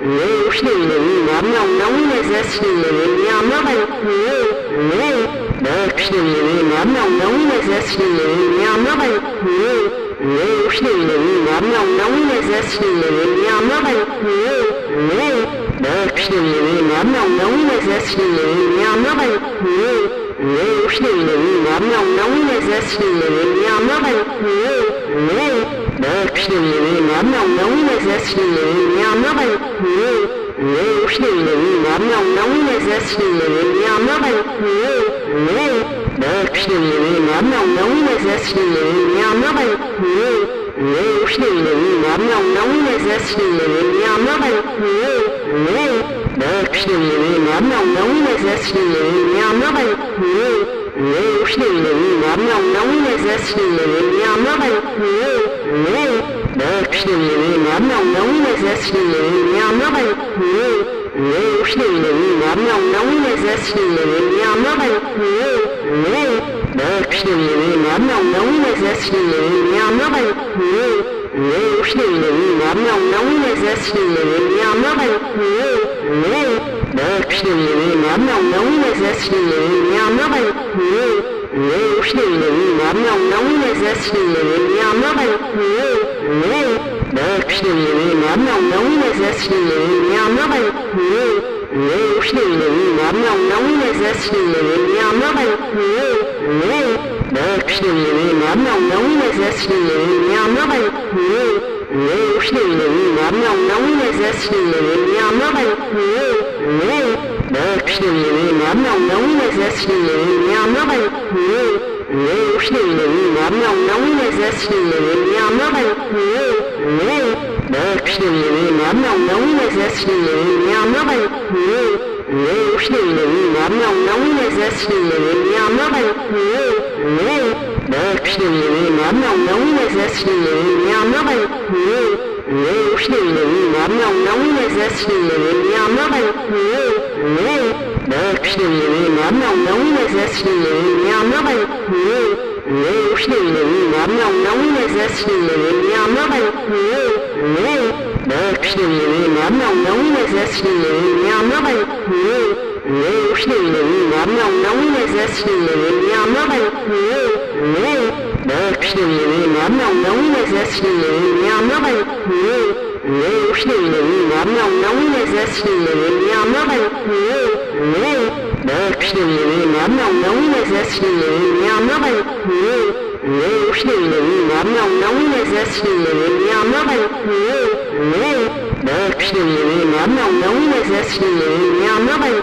Neusnele, Namna, Nauna Zesnele, Yamabai, Neusnele, Namna, Nauna Zesnele, Yamabai, Neusnele, Namna, Nauna Zesnele, Yamabai, Neusnele, Namna, Nauna Zesnele, Yamabai, Neusnele, Namna, Nauna Zesnele, Yamabai, Neusnele, Namna, Nauna Zesnele, Yamabai, Neusnele, Namna, Nauna Zesnele, Yamabai, Neusnele, Namna, Nauna Zesnele, Yamabai, Neusnele, Namna, Nauna Zesnele, Yamabai, Neusnele, Namna, Nauna Zesnele, Yamabai, Neusnele, Namna, Nauna Zesnele, Yamabai, Neusnele, Namna, Nauna Zesnele, Yamabai, Neusnele, Namna, Nauna Zesnele, Yamabai, Neusnele, Namna, Nauna Zesnele, Yamabai, Neusnele, Namna, Nauna Zesnele, Yamabai, Neusnele, Namna, Nauna Zesnele, Yamabai, Neusnele, Namna, Nauna Zesnele, Yamabai, Neusnele, Namna, Nauna Zesnele, Yamabai, Neusnele, Namna, Nauna Zesnele, Yamabai, Neusnele, Namna, Nauna Zesnele, Yamabai, Neusnele, Namna, Nauna Zesnele, Yamabai, Neusnele, Namna, Nauna Zesnele, Yamabai, Neusnele, Namna, Nauna Zesnele, Yamabai, Neusnele, Namna, Nauna Zesnele, Yamabai, Neusnele, Namna, Nauna Zesnele, Yamabai, Neusnele, Namna, Nauna Zesnele, Yamabai, Neusnele, Namna, Nauna Zesnele, Yamabai, Neusnele, Namna, Nauna Zesnele, Yamabai, Neusnele, Namna, Nauna Zesnele, Yamabai, Neusnele, Namna, Nauna Zesnele, Yamabai, Neusnele, Namna, Nauna Zesnele, Yamabai, Neusnele, Namna, Nauna Zesnele, Yamabai, Neusnele, Namna, Nauna Zesnele, Yamabai, Neusnele, Namna, Nauna Zesnele, Yamabai, Neusnele, Namna, Nauna Zesnele, Yamabai, Neusnele, Namna, Nauna Zesnele, Yamabai, Neusnele, Namna, Nauna Zesnele, Yamabai,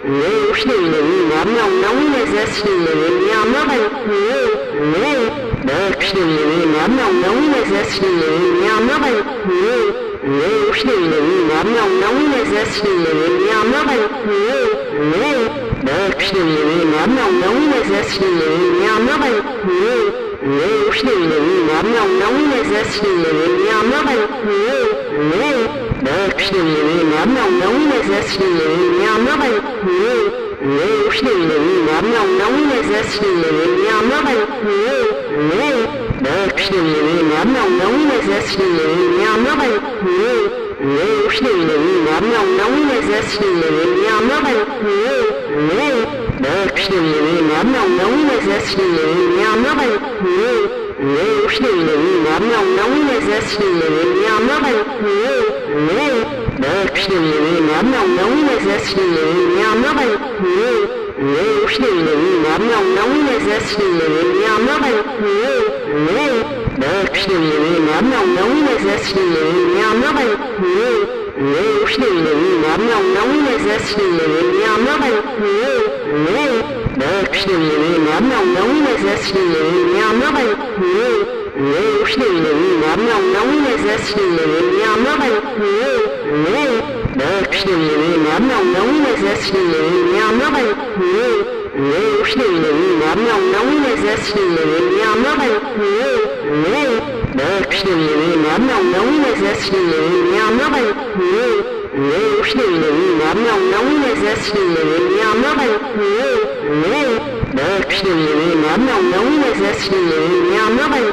Neusnele, Namna, Nauna Zesnele, Yamabai, Neusnele, Namna, Nauna Zesnele, Yamabai, Neusnele, Namna, Nauna Zesnele, Yamabai, Neusnele, Namna, Nauna Zesnele, Yamabai, Neusnele, Namna, Nauna Zesnele, Yamabai, Neusnele, Namna, Nauna Zesnele, Yamabai, Neusnele, Namna, Nauna Zesnele, Yamabai, Neusnele, Namna, Nauna Zesnele, Yamabai, Neusnele, Namna, Nauna Zesnele, Yamabai, Neusnele, Namna, Nauna Zesnele, Yamabai, Neusnele, Namna, Nauna Zesnele, Yamabai, Neusnele, Namna, Nauna Zesnele, Yamabai, Neusnele, Namna, Nauna Zesnele, Yamabai, Neusnele, Namna, Nauna Zesnele, Yamabai, Neusnele, Namna, Nauna Zesnele, Yamabai, Neusnele, Namna, Nauna Zesnele, Yamabai, Neusnele, Namna, Nauna Zesnele, Yamabai, Neusnele, Namna, Nauna Zesnele, Yamabai, Neusnele, Namna, Nauna Zesnele, Yamabai, Neusnele, Namna, Nauna Zesnele, Yamabai, Neusnele, Namna, Nauna Zesnele, Yamabai,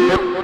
Não,